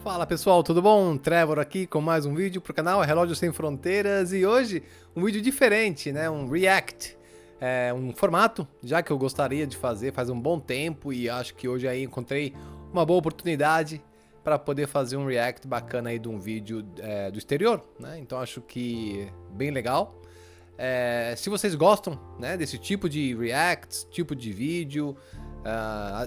Fala pessoal, tudo bom? Trevor aqui com mais um vídeo pro canal Relógio Sem Fronteiras e hoje um vídeo diferente, né? Um React, um formato já que eu gostaria de fazer faz um bom tempo e acho que hoje aí encontrei uma boa oportunidade para poder fazer um React bacana aí de um vídeo do exterior, né? Então acho que bem legal. Se vocês gostam, né, desse tipo de Reacts, tipo de vídeo,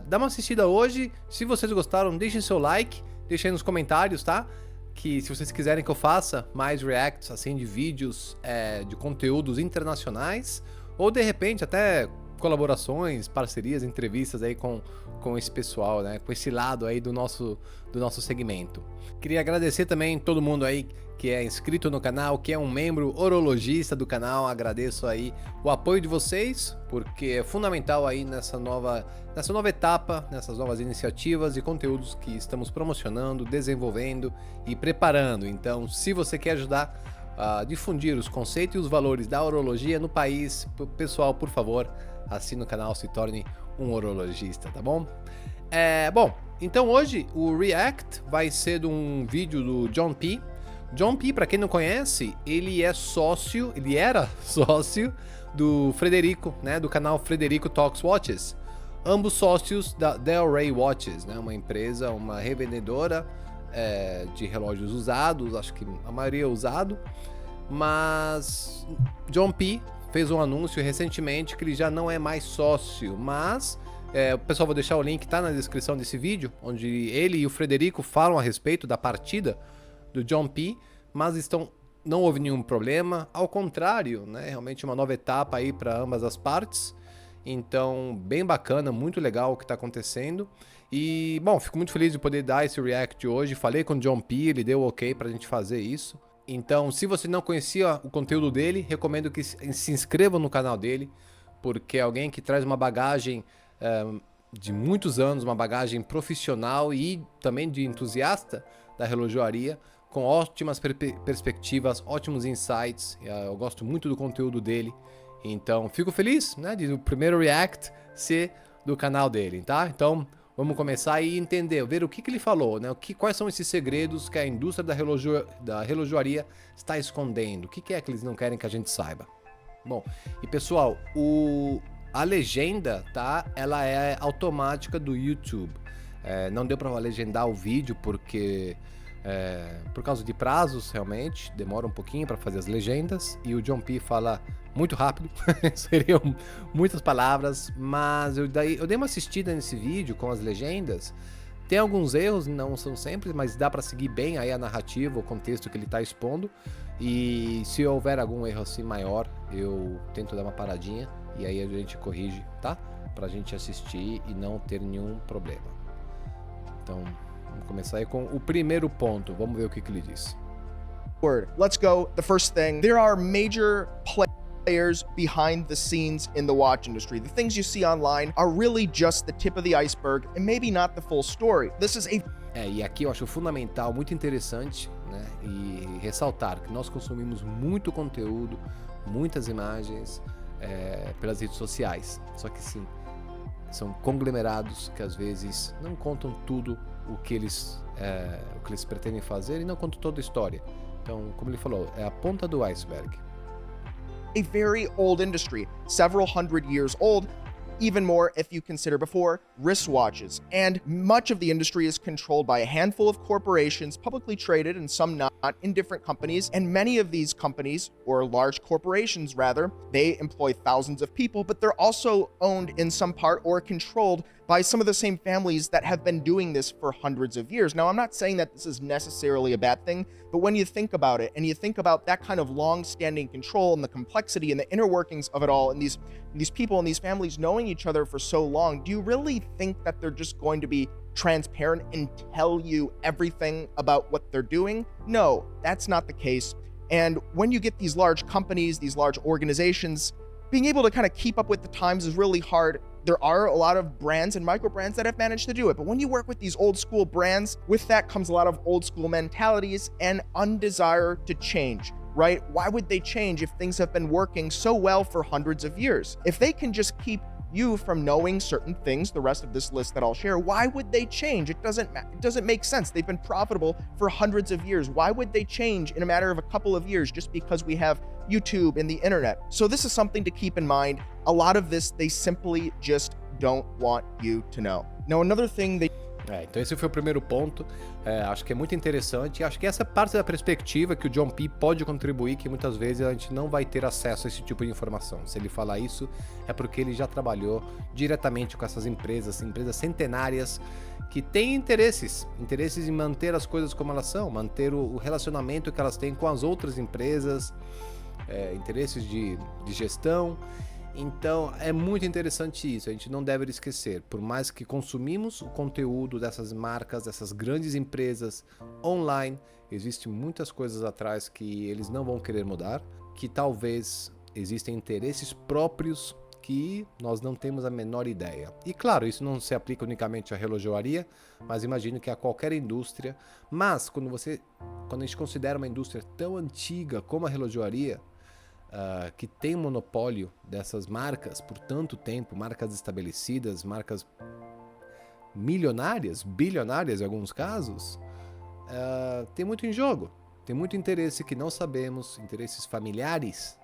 dá uma assistida hoje. Se vocês gostaram, deixem seu like. Deixa aí nos comentários, tá? Que se vocês quiserem que eu faça mais reacts assim de vídeos de conteúdos internacionais ou de repente até colaborações, parcerias, entrevistas aí com esse pessoal, né? Com esse lado aí do nosso segmento. Queria agradecer também todo mundo aí que é inscrito no canal, que é um membro orologista do canal. Agradeço aí o apoio de vocês, porque é fundamental aí nessa nova etapa, nessas novas iniciativas e conteúdos que estamos promocionando, desenvolvendo e preparando. Então, se você quer ajudar a difundir os conceitos e os valores da orologia no país, pessoal, por favor, assine o canal, se torne um orologista, tá bom? Bom, então hoje o React vai ser de um vídeo do John P. John P, para quem não conhece, ele era sócio do Frederico, né, do canal Frederico Talks Watches. Ambos sócios da Del Rey Watches, né, uma empresa, uma revendedora de relógios usados, acho que a maioria é usado, mas John P fez um anúncio recentemente que ele já não é mais sócio, mas o pessoal, vou deixar o link, tá na descrição desse vídeo, onde ele e o Frederico falam a respeito da partida do John P, mas não houve nenhum problema, ao contrário, né, realmente uma nova etapa aí para ambas as partes. Então, bem bacana, muito legal o que está acontecendo. E, bom, fico muito feliz de poder dar esse react hoje. Falei com o John P, ele deu ok pra gente fazer isso. Então, se você não conhecia o conteúdo dele, recomendo que se inscreva no canal dele, porque é alguém que traz uma bagagem de muitos anos, uma bagagem profissional e também de entusiasta da relojoaria, com ótimas perspectivas, ótimos insights. Eu gosto muito do conteúdo dele. Então, fico feliz, né, de o primeiro React ser do canal dele, tá? Então, vamos começar e entender, ver o que ele falou, né? Quais são esses segredos que a indústria da relojoaria está escondendo? O que é que eles não querem que a gente saiba? Bom, e pessoal, a legenda, tá? Ela é automática do YouTube. Não deu para legendar o vídeo porque por causa de prazos, realmente demora um pouquinho para fazer as legendas e o John P fala muito rápido, seriam muitas palavras, mas eu dei uma assistida nesse vídeo com as legendas. Tem alguns erros, não são sempre, mas dá para seguir bem aí a narrativa, o contexto que ele está expondo. E se houver algum erro assim maior, eu tento dar uma paradinha e aí a gente corrige, tá? Pra gente assistir e não ter nenhum problema. Então, vamos começar aí com o primeiro ponto. Vamos ver o que ele diz. Let's go. The first thing, there are major players behind the scenes in the watch industry. The things you see online are really just the tip of the iceberg and maybe not the full story. This is e aqui eu acho fundamental, muito interessante, né? E ressaltar que nós consumimos muito conteúdo, muitas imagens pelas redes sociais. Só que sim, são conglomerados que às vezes não contam tudo o que eles pretendem fazer e não contam toda a história. Então, como ele falou, é a ponta do iceberg. a very old industry, several hundred years old, even more if you consider before wristwatches. And much of the industry is controlled by a handful of corporations, publicly traded and some not, in different companies. And many of these companies, or large corporations rather, they employ thousands of people, but they're also owned in some part or controlled by some of the same families that have been doing this for hundreds of years. Now, I'm not saying that this is necessarily a bad thing, but when you think about it and you think about that kind of long-standing control and the complexity and the inner workings of it all, and these people and these families knowing each other for so long, do you really think that they're just going to be transparent and tell you everything about what they're doing? No, that's not the case. And when you get these large companies, these large organizations, being able to kind of keep up with the times is really hard. There are a lot of brands and micro brands that have managed to do it. But when you work with these old school brands, with that comes a lot of old school mentalities and undesire to change, right? Why would they change if things have been working so well for hundreds of years? If they can just keep you from knowing certain things, the rest of this list that I'll share. Why would they change? It doesn't make sense. They've been profitable for hundreds of years. Why would they change in a matter of a couple of years just because we have YouTube and the internet? So this is something to keep in mind. A lot of this, they simply just don't want you to know. Now, another thing they Então esse foi o primeiro ponto, acho que é muito interessante, e acho que essa parte da perspectiva que o John P pode contribuir, que muitas vezes a gente não vai ter acesso a esse tipo de informação. Se ele falar isso, é porque ele já trabalhou diretamente com essas empresas centenárias, que têm interesses em manter as coisas como elas são, manter o relacionamento que elas têm com as outras empresas, interesses de gestão. Então é muito interessante isso, a gente não deve esquecer, por mais que consumimos o conteúdo dessas marcas, dessas grandes empresas online, existem muitas coisas atrás que eles não vão querer mudar, que talvez existem interesses próprios que nós não temos a menor ideia. E claro, isso não se aplica unicamente à relojoaria, mas imagino que a qualquer indústria, mas quando a gente considera uma indústria tão antiga como a relojoaria, que tem monopólio dessas marcas por tanto tempo, marcas estabelecidas, marcas milionárias, bilionárias em alguns casos, tem muito em jogo, tem muito interesse que não sabemos, interesses familiares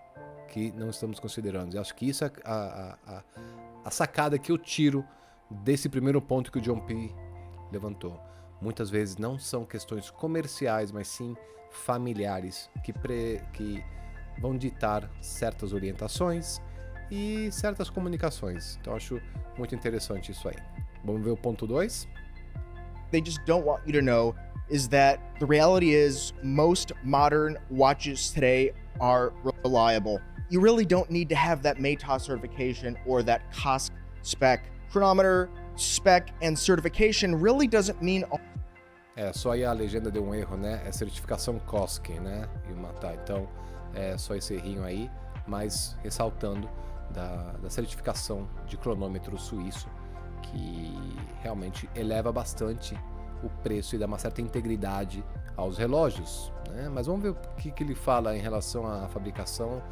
que não estamos considerando. Eu acho que isso é a sacada que eu tiro desse primeiro ponto que o John P levantou. Muitas vezes não são questões comerciais, mas sim familiares que vão ditar certas orientações e certas comunicações. Então acho muito interessante isso aí. Vamos ver o ponto 2? They just don't want you to know is that the reality is most modern watches today are reliable. You really don't need to have that METAS certification or that COSC spec. Chronometer, spec, and certification really doesn't mean... Só aí a legenda deu um erro, né? É certificação COSC, né? E matar. Então, só esse errinho aí, mas ressaltando da certificação de cronômetro suíço, que realmente eleva bastante o preço e dá uma certa integridade aos relógios, né? Mas vamos ver o que ele fala em relação à fabricação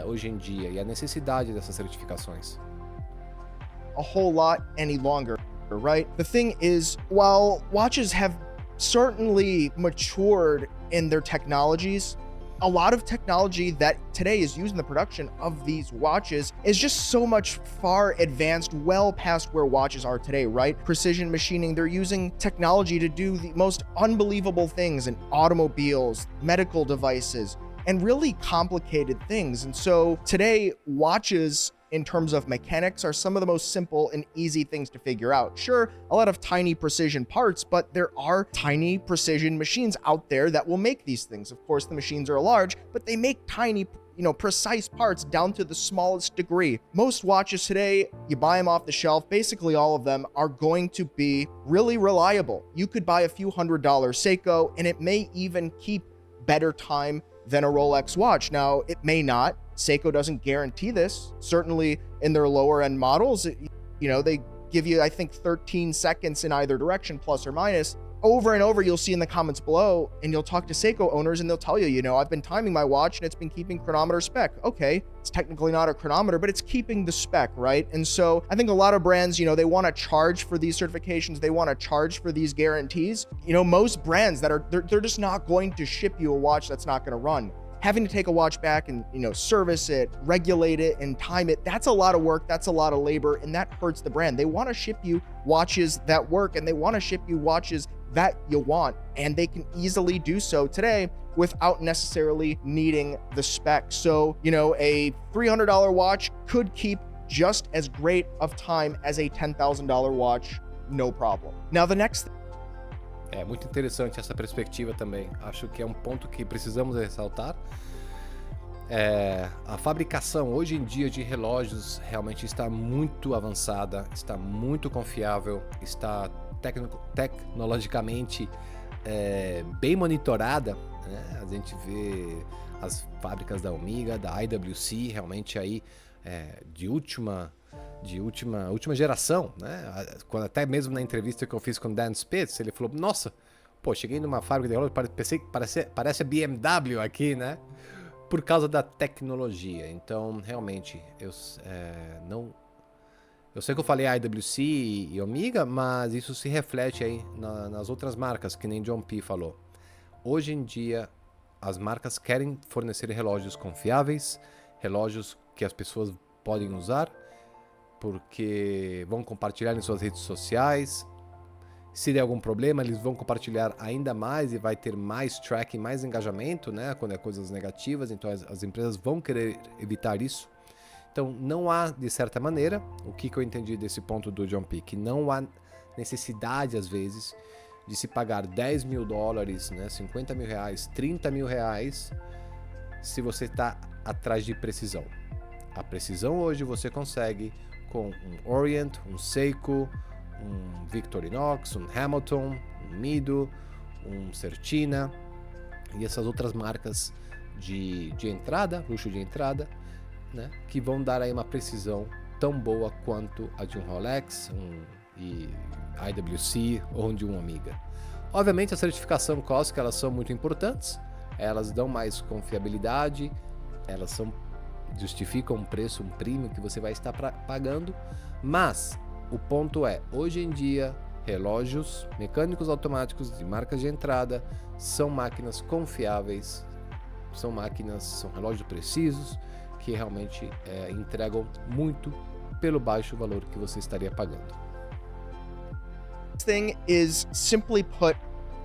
hoje em dia e a necessidade dessas certificações. A whole lot any longer, right? The thing is, while watches have certainly matured in their technologies, a lot of technology that today is used in the production of these watches is just so much far advanced, well past where watches are today, right? Precision machining, they're using technology to do the most unbelievable things in automobiles, medical devices, and really complicated things. And so today, watches in terms of mechanics are some of the most simple and easy things to figure out. Sure, a lot of tiny precision parts, but there are tiny precision machines out there that will make these things. Of course, the machines are large, but they make tiny, precise parts down to the smallest degree. Most watches today, you buy them off the shelf, basically all of them are going to be really reliable. You could buy a few $100 Seiko and it may even keep better time than a Rolex watch. Now, it may not. Seiko doesn't guarantee this. Certainly in their lower end models, they give you, I think, 13 seconds in either direction, plus or minus. Over and over, you'll see in the comments below, and you'll talk to Seiko owners and they'll tell you, I've been timing my watch and it's been keeping chronometer spec. Okay, it's technically not a chronometer, but it's keeping the spec, right? And so I think a lot of brands, they want to charge for these certifications. They want to charge for these guarantees. Most brands they're just not going to ship you a watch that's not going to run. Having to take a watch back and, service it, regulate it, and time it, that's a lot of work, that's a lot of labor, and that hurts the brand. They want to ship you watches that work, and they want to ship you watches that you want, and they can easily do so today without necessarily needing the spec. So, a $300 watch could keep just as great of time as a $10,000 watch, no problem. Now, the next É muito interessante essa perspectiva também. Acho que é um ponto que precisamos ressaltar. A fabricação hoje em dia de relógios realmente está muito avançada, está muito confiável, está tecnologicamente bem monitorada, né? A gente vê as fábricas da Omega, da IWC, realmente aí de última geração, né? Quando até mesmo na entrevista que eu fiz com o Dan Spitz, ele falou, nossa, cheguei numa fábrica de relógio, parece a BMW aqui, né? Por causa da tecnologia. Então, realmente, Eu sei que eu falei IWC e Omega, mas isso se reflete aí nas outras marcas, que nem John P falou. Hoje em dia, as marcas querem fornecer relógios confiáveis, relógios que as pessoas podem usar, porque vão compartilhar em suas redes sociais. Se der algum problema, eles vão compartilhar ainda mais e vai ter mais tracking, mais engajamento, né? Quando é coisas negativas, então as empresas vão querer evitar isso. Então não há, de certa maneira, o que eu entendi desse ponto do John P, que não há necessidade, às vezes, de se pagar 10 mil dólares, né? 50 mil reais, 30 mil reais, se você está atrás de precisão. A precisão hoje você consegue com um Orient, um Seiko, um Victorinox, um Hamilton, um Mido, um Certina e essas outras marcas de entrada, luxo de entrada, né, que vão dar aí uma precisão tão boa quanto a de um Rolex, um IWC ou de um Omega. Obviamente a certificação COSC, elas são muito importantes, elas dão mais confiabilidade, elas justificam um preço, um prêmio que você vai estar pagando, mas o ponto é, hoje em dia, relógios mecânicos automáticos de marcas de entrada são máquinas confiáveis, são relógios precisos, que realmente entregam muito pelo baixo valor que você estaria pagando. This thing is, simply put,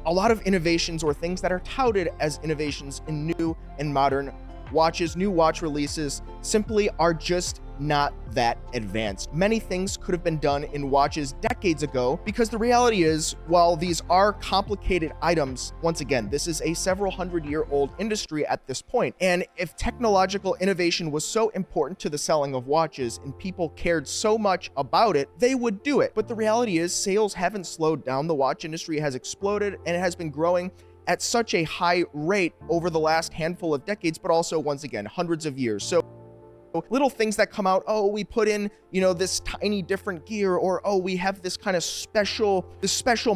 a lot of innovations or things that are touted as innovations in new and modern watches, new watch releases, simply are just not that advanced. Many things could have been done in watches decades ago, because the reality is, while these are complicated items, once again, this is a several hundred-year-old industry at this point. And if technological innovation was so important to the selling of watches and people cared so much about it, they would do it. But the reality is, sales haven't slowed down. The watch industry has exploded and it has been growing at such a high rate over the last handful of decades, but also, once again, hundreds of years. So little things that come out, oh, we put in, this tiny different gear, or, oh, we have this kind of special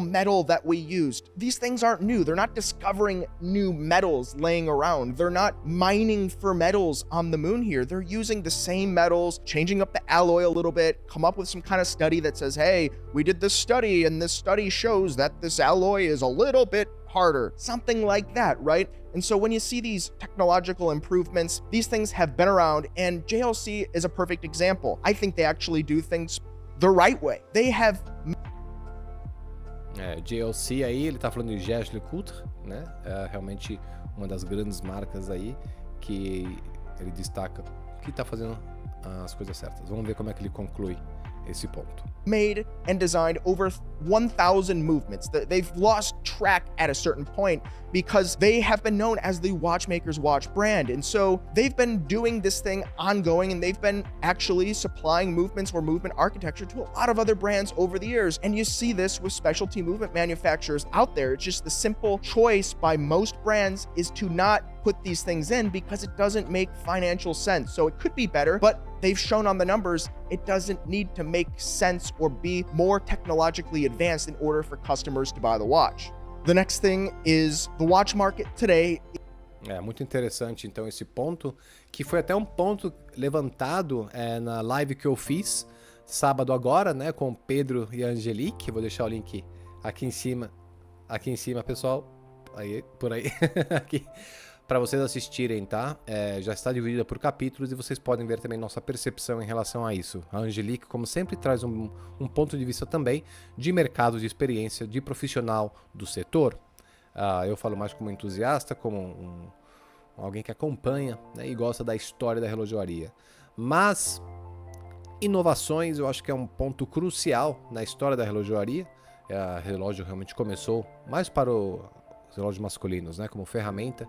metal that we used. These things aren't new. They're not discovering new metals laying around. They're not mining for metals on the moon here. They're using the same metals, changing up the alloy a little bit, come up with some kind of study that says, hey, we did this study and this study shows that this alloy is a little bit harder, something like that, right? And so when you see these technological improvements, these things have been around, and JLC is a perfect example. I think they actually do things the right way. They have... JLC aí, ele tá falando de Jaeger LeCoultre, né? É realmente uma das grandes marcas aí que ele destaca que tá fazendo as coisas certas. Vamos ver como é que ele conclui esse ponto. Made and designed over 1,000 movements. They've lost track at a certain point because they have been known as the watchmaker's watch brand. And so they've been doing this thing ongoing, and they've been actually supplying movements or movement architecture to a lot of other brands over the years. And you see this with specialty movement manufacturers out there. It's just the simple choice by most brands is to not put these things in because it doesn't make financial sense. So it could be better, but they've shown on the numbers it doesn't need to make sense or be more technologically advanced in order for customers to buy the watch. The next thing is the watch market today. É muito interessante então esse ponto, que foi até um ponto levantado na live que eu fiz sábado agora, né, com o Pedro e a Angelique. Vou deixar o link aqui em cima, pessoal, aí, por aí, aqui, para vocês assistirem, tá? Já está dividida por capítulos e vocês podem ver também nossa percepção em relação a isso. A Angelique, como sempre, traz um ponto de vista também de mercado, de experiência, de profissional do setor. Eu falo mais como entusiasta, como alguém que acompanha, né, e gosta da história da relojoaria. Mas inovações eu acho que é um ponto crucial na história da relojoaria. A relógio realmente começou mais para os relógios masculinos, né, como ferramenta,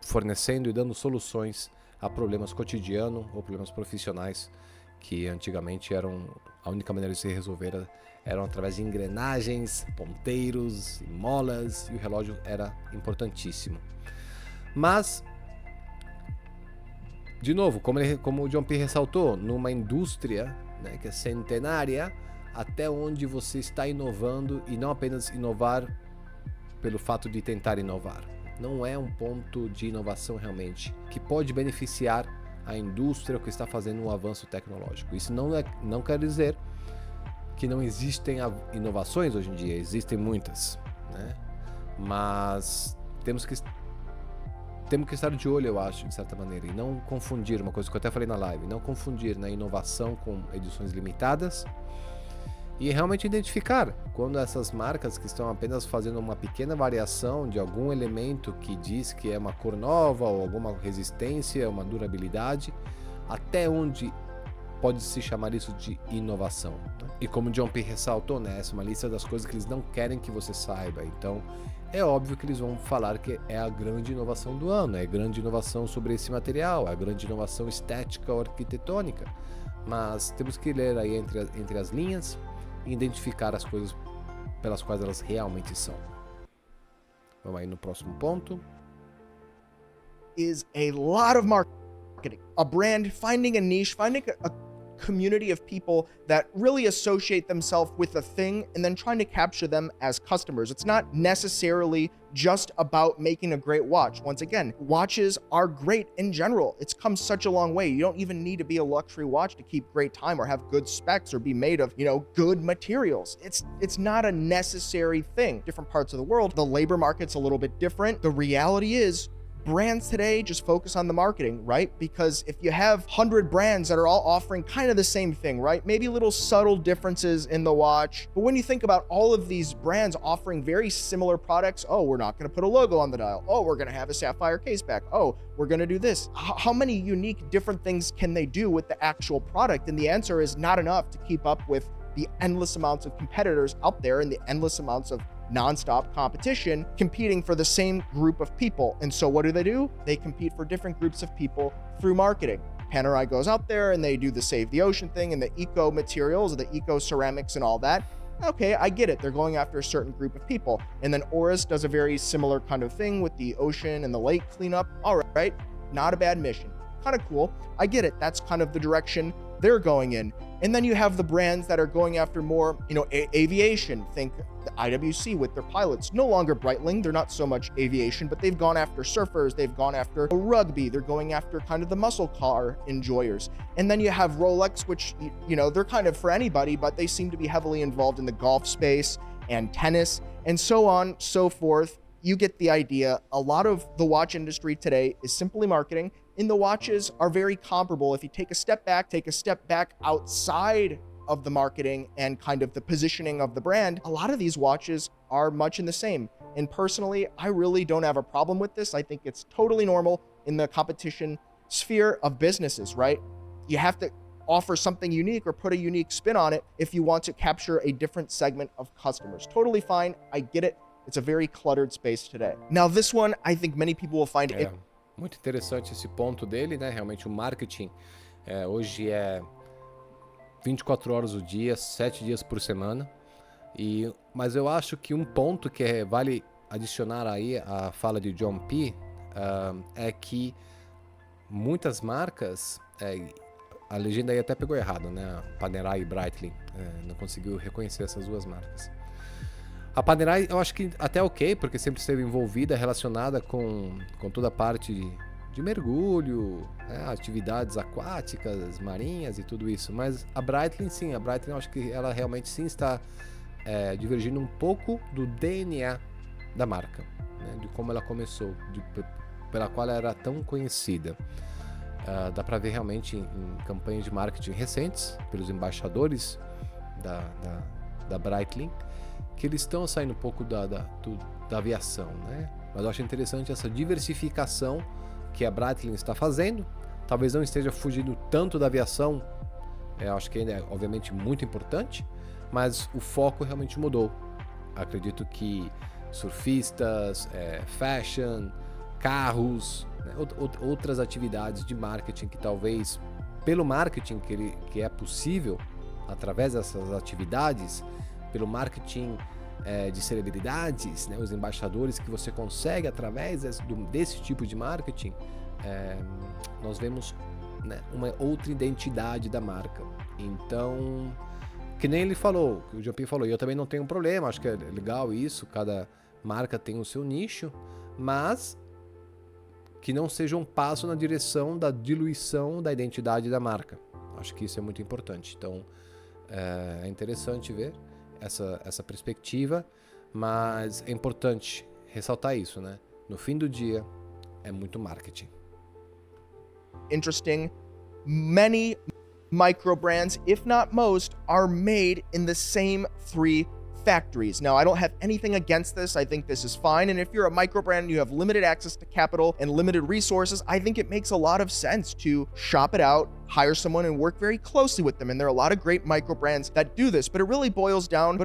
fornecendo e dando soluções a problemas cotidianos ou problemas profissionais que antigamente a única maneira de se resolver eram através de engrenagens, ponteiros, molas, e o relógio era importantíssimo. Mas, de novo, como o John P. ressaltou, numa indústria, né, que é centenária, até onde você está inovando, e não apenas inovar pelo fato de tentar inovar. Não é um ponto de inovação realmente que pode beneficiar a indústria que está fazendo um avanço tecnológico. Isso não quer dizer que não existem inovações hoje em dia, existem muitas, né? Mas temos que estar de olho, eu acho, de certa maneira, e não confundir, uma coisa que eu até falei na live, não confundir, né, inovação com edições limitadas, e realmente identificar quando essas marcas que estão apenas fazendo uma pequena variação de algum elemento que diz que é uma cor nova ou alguma resistência, uma durabilidade, até onde pode se chamar isso de inovação. E como o John P. ressaltou, né, essa é uma lista das coisas que eles não querem que você saiba. Então, é óbvio que eles vão falar que é a grande inovação do ano, é a grande inovação sobre esse material, é a grande inovação estética ou arquitetônica. Mas temos que ler aí entre as linhas e identificar as coisas pelas quais elas realmente são. Vamos aí no próximo ponto. Is a lot of marketing. A brand finding a niche, finding a community of people that really associate themselves with a thing and then trying to capture them as customers. It's not necessarily just about making a great watch. Once again, watches are great in general. It's come such a long way. You don't even need to be a luxury watch to keep great time or have good specs or be made of, good materials. It's not a necessary thing. Different parts of the world, the labor market's a little bit different. The reality is brands today just focus on the marketing, right? Because if you have 100 brands that are all offering kind of the same thing, right? Maybe little subtle differences in the watch. But when you think about all of these brands offering very similar products, oh, we're not going to put a logo on the dial. Oh, we're going to have a sapphire case back. Oh, we're going to do this. How many unique different things can they do with the actual product? And the answer is not enough to keep up with the endless amounts of competitors out there and the endless amounts of nonstop competition competing for the same group of people. And so what do? They compete for different groups of people through marketing. Panerai goes out there and they do the Save the Ocean thing and the eco materials, the eco ceramics and all that. Okay, I get it. They're going after a certain group of people. And then Oris does a very similar kind of thing with the ocean and the lake cleanup. All right, not a bad mission. Kind of cool. I get it. That's kind of the direction they're going in. And then you have the brands that are going after more, aviation. Think the IWC with their pilots. No longer Breitling. They're not so much aviation, but they've gone after surfers. They've gone after rugby. They're going after kind of the muscle car enjoyers. And then you have Rolex, which, they're kind of for anybody, but they seem to be heavily involved in the golf space and tennis and so on, so forth. You get the idea. A lot of the watch industry today is simply marketing. And the watches are very comparable. If you take a step back outside of the marketing and kind of the positioning of the brand, a lot of these watches are much in the same. And personally, I really don't have a problem with this. I think it's totally normal in the competition sphere of businesses, right? You have to offer something unique or put a unique spin on it if you want to capture a different segment of customers. Totally fine. I get it. It's a very cluttered space today. Now, this one, I think many people will find it. Muito interessante esse ponto dele, né? Realmente o marketing hoje é 24 horas o dia, 7 dias por semana. Mas eu acho que um ponto que vale adicionar aí à fala de John P. É que muitas marcas, a legenda aí até pegou errado, né? Panerai e Breitling, não conseguiu reconhecer essas duas marcas. A Panerai eu acho que até ok, porque sempre esteve envolvida, relacionada com toda a parte de mergulho, atividades aquáticas, marinhas e tudo isso. Mas a Breitling sim, eu acho que ela realmente sim está divergindo um pouco do DNA da marca, né, de como ela começou, pela qual ela era tão conhecida. Dá para ver realmente em campanhas de marketing recentes, pelos embaixadores da Breitling, que eles estão saindo um pouco da aviação, né? Mas eu acho interessante essa diversificação que a Breitling está fazendo. Talvez não esteja fugindo tanto da aviação, eu acho que ainda é obviamente muito importante, mas o foco realmente mudou. Acredito que surfistas, fashion, carros, né? Outras atividades de marketing que talvez, pelo marketing que é possível através dessas atividades, pelo marketing de celebridades, né, os embaixadores que você consegue através desse tipo de marketing, nós vemos, né, uma outra identidade da marca. Então, que nem ele falou, que o John P falou, e eu também não tenho problema, acho que é legal isso, cada marca tem o seu nicho, mas que não seja um passo na direção da diluição da identidade da marca. Acho que isso é muito importante. Então, é interessante ver essa perspectiva, mas é importante ressaltar isso, né? No fim do dia, é muito marketing. Interesting. Many micro brands, if not most, are made in the same 3 factories. Now, I don't have anything against this. I think this is fine. And if you're a micro brand and you have limited access to capital and limited resources, I think it makes a lot of sense to shop it out, hire someone and work very closely with them. And there are a lot of great micro brands that do this, but it boils down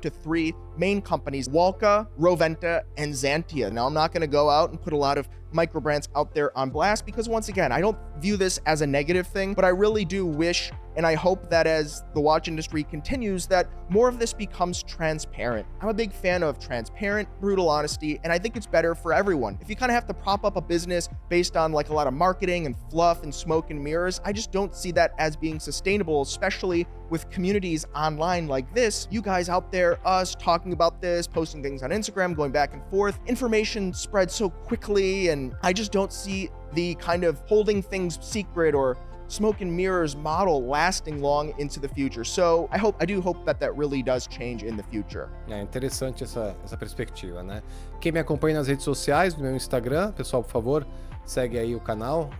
to 3 main companies: Walka, Roventa, and Xantia. Now, I'm not going to go out and put a lot of micro brands out there on blast because, once again, I don't view this as a negative thing, but I really do wish and I hope that as the watch industry continues, that more of this becomes transparent. I'm a big fan of transparent, brutal honesty, and I think it's better for everyone. If you kind of have to prop up a business based on like a lot of marketing and fluff and smoke and mirrors, I just don't see that as being sustainable, especially with communities online like this. You guys out there, us talking about this, posting things on Instagram, going back and forth. Information spreads so quickly, and I just don't see the kind of holding things secret or smoke and mirrors model lasting long into the future. So I do hope that really does change in the future. É interessante essa perspectiva, né? Quem me acompanha nas redes sociais, no meu Instagram, pessoal, por favor, segue aí o canal.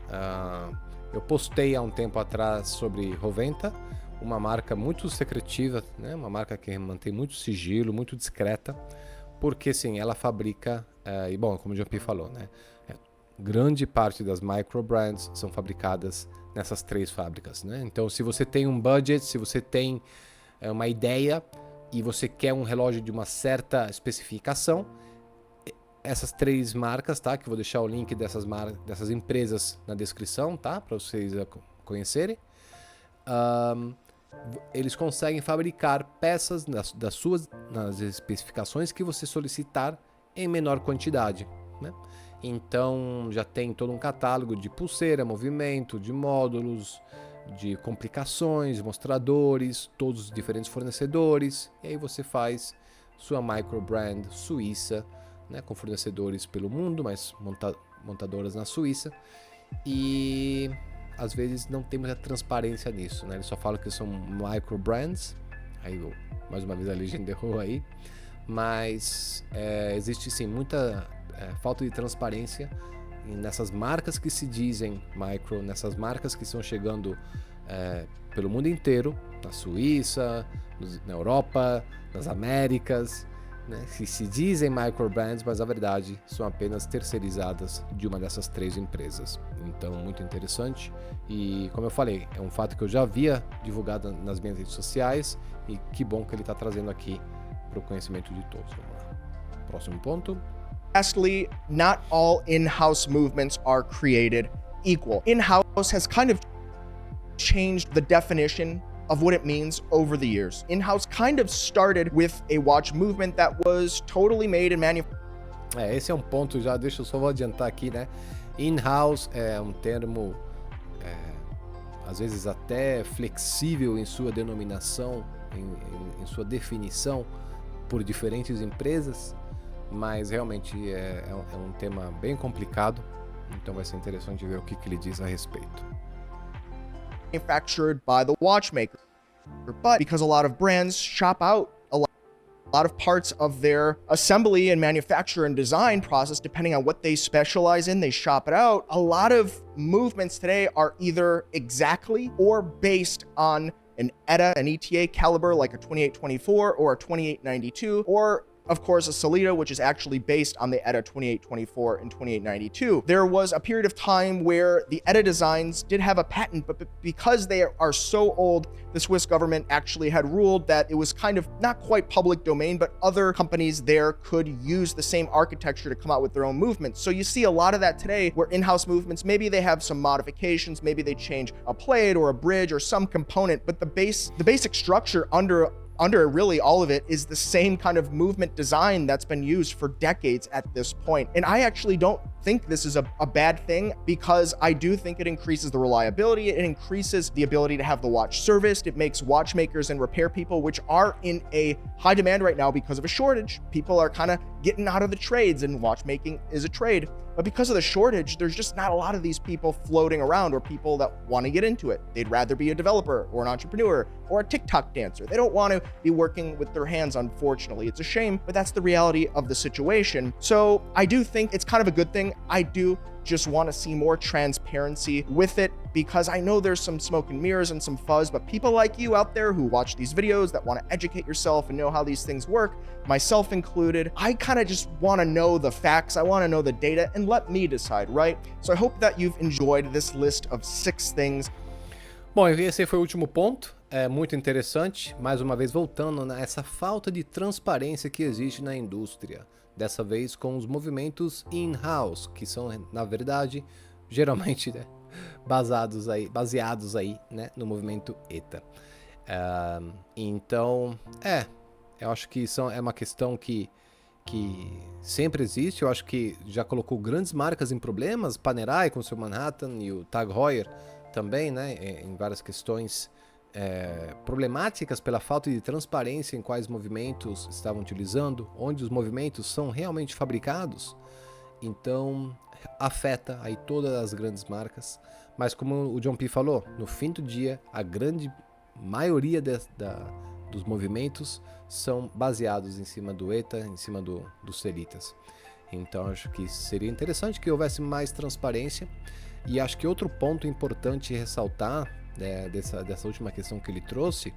Eu postei há um tempo atrás sobre Roventa, uma marca muito secretiva, né? Uma marca que mantém muito sigilo, muito discreta, porque sim, ela fabrica, e bom, como o JP falou, né? Grande parte das micro brands são fabricadas nessas 3 fábricas, né? Então, se você tem um budget, se você tem uma ideia e você quer um relógio de uma certa especificação, essas 3 marcas, tá? Que eu vou deixar o link dessas empresas na descrição, tá? Para vocês conhecerem. Eles conseguem fabricar peças nas especificações que você solicitar em menor quantidade, né? Então já tem todo um catálogo de pulseira, movimento, de módulos, de complicações, mostradores, todos os diferentes fornecedores. E aí você faz sua micro brand suíça, né, com fornecedores pelo mundo, mas montadoras na Suíça. E às vezes não tem muita transparência nisso, né? Eles só falam que são micro brands. Aí mais uma vez a legenda errou aí. Mas existe sim muita falta de transparência nessas marcas que se dizem micro, nessas marcas que estão chegando pelo mundo inteiro, na Suíça, na Europa, nas Américas, né, que se dizem micro brands, mas na verdade são apenas terceirizadas de uma dessas 3 empresas. Então, muito interessante e, como eu falei, é um fato que eu já havia divulgado nas minhas redes sociais e que bom que ele está trazendo aqui para o conhecimento de todos. Vamos lá. Próximo ponto. Lastly, not all in-house movements are created equal. In-house has kind of changed the definition of what it means over the years. In-house kind of started with a watch movement that was totally made and manufactured. Esse é um ponto já, deixa eu só adiantar aqui, né? In-house é um termo, às vezes até flexível em sua denominação, em sua definição por diferentes empresas, mas realmente é um tema bem complicado, então vai ser interessante ver o que ele diz a respeito. Manufactured by the watchmaker, but because a lot of brands shop out a lot of parts of their assembly and manufacture and design process, depending on what they specialize in, they shop it out. A lot of movements today are either exactly or based on an ETA caliber like a 2824 or a 2892, or of course, a Sellita, which is actually based on the ETA 2824 and 2892. There was a period of time where the ETA designs did have a patent, but because they are so old, the Swiss government actually had ruled that it was kind of not quite public domain, but other companies there could use the same architecture to come out with their own movements. So you see a lot of that today where in-house movements, maybe they have some modifications, maybe they change a plate or a bridge or some component, but the basic structure under really all of it is the same kind of movement design that's been used for decades at this point. And I actually don't think this is a bad thing, because I do think it increases the reliability, it increases the ability to have the watch serviced, it makes watchmakers and repair people, which are in a high demand right now because of a shortage. People are kind of getting out of the trades, and watchmaking is a trade. But because of the shortage, there's just not a lot of these people floating around, or people that want to get into it. They'd rather be a developer or an entrepreneur or a TikTok dancer. They don't want to be working with their hands, unfortunately. It's a shame, but that's the reality of the situation. So I do think it's kind of a good thing. I do just want to see more transparency with it, because I know there's some smoke and mirrors and some fuzz, but people like you out there who watch these videos that want to educate yourself and know how these things work, myself included, I kind of just want to know the facts. I want to know the data, and let me decide, right? So I hope that you've enjoyed this list of 6 things. Bom, esse foi o último ponto, é muito interessante, mais uma vez voltando nessa falta de transparência que existe na indústria, dessa vez com os movimentos in-house, que são, na verdade, geralmente, né, baseados aí, né, no movimento ETA. Então, eu acho que é uma questão que sempre existe. Eu acho que já colocou grandes marcas em problemas, Panerai com seu Manhattan e o Tag Heuer também, né, em várias questões problemáticas pela falta de transparência em quais movimentos estavam utilizando, onde os movimentos são realmente fabricados. Então afeta aí todas as grandes marcas, mas como o John P falou, no fim do dia a grande maioria dos movimentos são baseados em cima do ETA, em cima dos Seritas. Então acho que seria interessante que houvesse mais transparência. E acho que outro ponto importante ressaltar dessa última questão que ele trouxe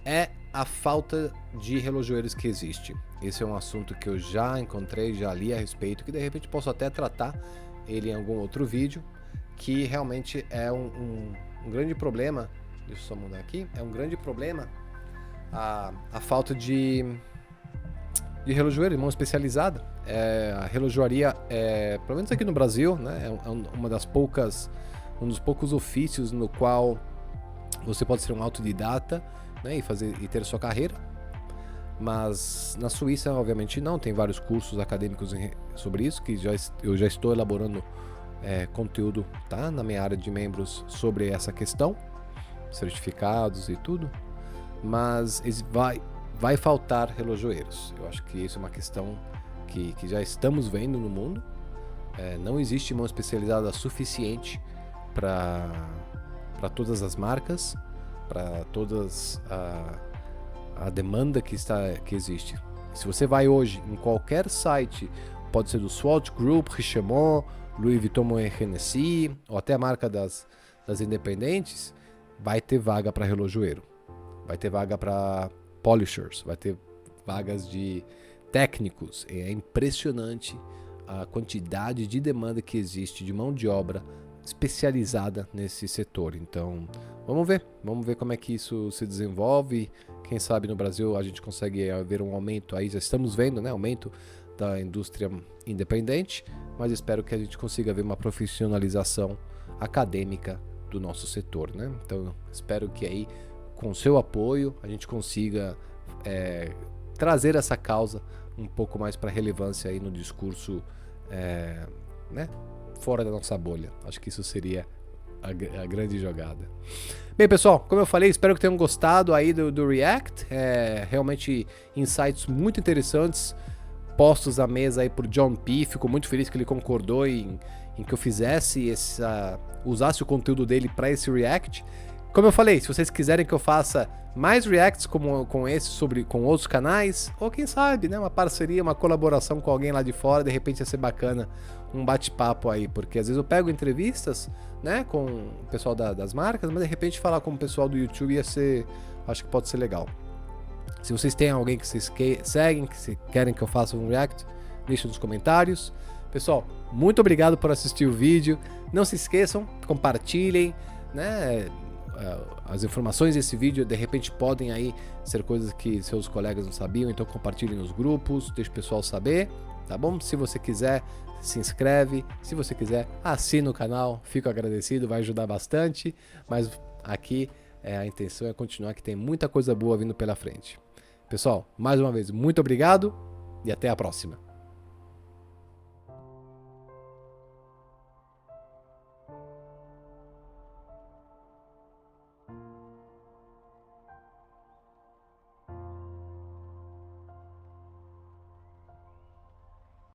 é a falta de relojoeiros que existe. Esse é um assunto que eu já encontrei, já li a respeito, que de repente posso até tratar ele em algum outro vídeo, que realmente é um grande problema. Deixa eu só mudar aqui. É um grande problema a falta de relojoeiro, de mão especializada. A relojoaria, pelo menos aqui no Brasil, né, é um dos poucos ofícios no qual você pode ser um autodidata, né, e ter sua carreira. Mas na Suíça, obviamente, não. Tem vários cursos acadêmicos sobre isso, que eu já estou elaborando conteúdo, tá, na minha área de membros sobre essa questão, certificados e tudo. Mas vai faltar relojoeiros. Eu acho que isso é uma questão que já estamos vendo no mundo. Não existe mão especializada suficiente para todas as marcas, para todas a demanda que existe. Se você vai hoje em qualquer site, pode ser do Swatch Group, Richemont, Louis Vuitton Moet Hennessy, ou até a marca das independentes, vai ter vaga para relojoeiro, vai ter vaga para polishers, vai ter vagas de técnicos. É impressionante a quantidade de demanda que existe de mão de obra especializada nesse setor. Então vamos ver como é que isso se desenvolve. Quem sabe no Brasil a gente consegue ver um aumento aí, já estamos vendo, né, aumento da indústria independente, mas espero que a gente consiga ver uma profissionalização acadêmica do nosso setor, né? Então espero que aí, com o seu apoio, a gente consiga trazer essa causa um pouco mais para relevância aí no discurso, né, fora da nossa bolha. Acho que isso seria a grande jogada. Bem, pessoal, como eu falei, espero que tenham gostado aí do React. Realmente insights muito interessantes postos à mesa aí por John P. Fico muito feliz que ele concordou em que eu usasse o conteúdo dele para esse React. Como eu falei, se vocês quiserem que eu faça mais reacts com esse com outros canais, ou quem sabe, né, uma parceria, uma colaboração com alguém lá de fora, de repente ia ser bacana um bate-papo aí, porque às vezes eu pego entrevistas, né, com o pessoal das marcas, mas de repente falar com o pessoal do YouTube acho que pode ser legal. Se vocês têm alguém que vocês seguem, que querem que eu faça um react, deixa nos comentários. Pessoal, muito obrigado por assistir o vídeo. Não se esqueçam, compartilhem, né? As informações desse vídeo de repente podem aí ser coisas que seus colegas não sabiam, então compartilhem nos grupos, deixe o pessoal saber, tá bom? Se você quiser, se inscreve, se você quiser, assina o canal, fico agradecido, vai ajudar bastante, mas aqui a intenção é continuar, que tem muita coisa boa vindo pela frente. Pessoal, mais uma vez, muito obrigado e até a próxima.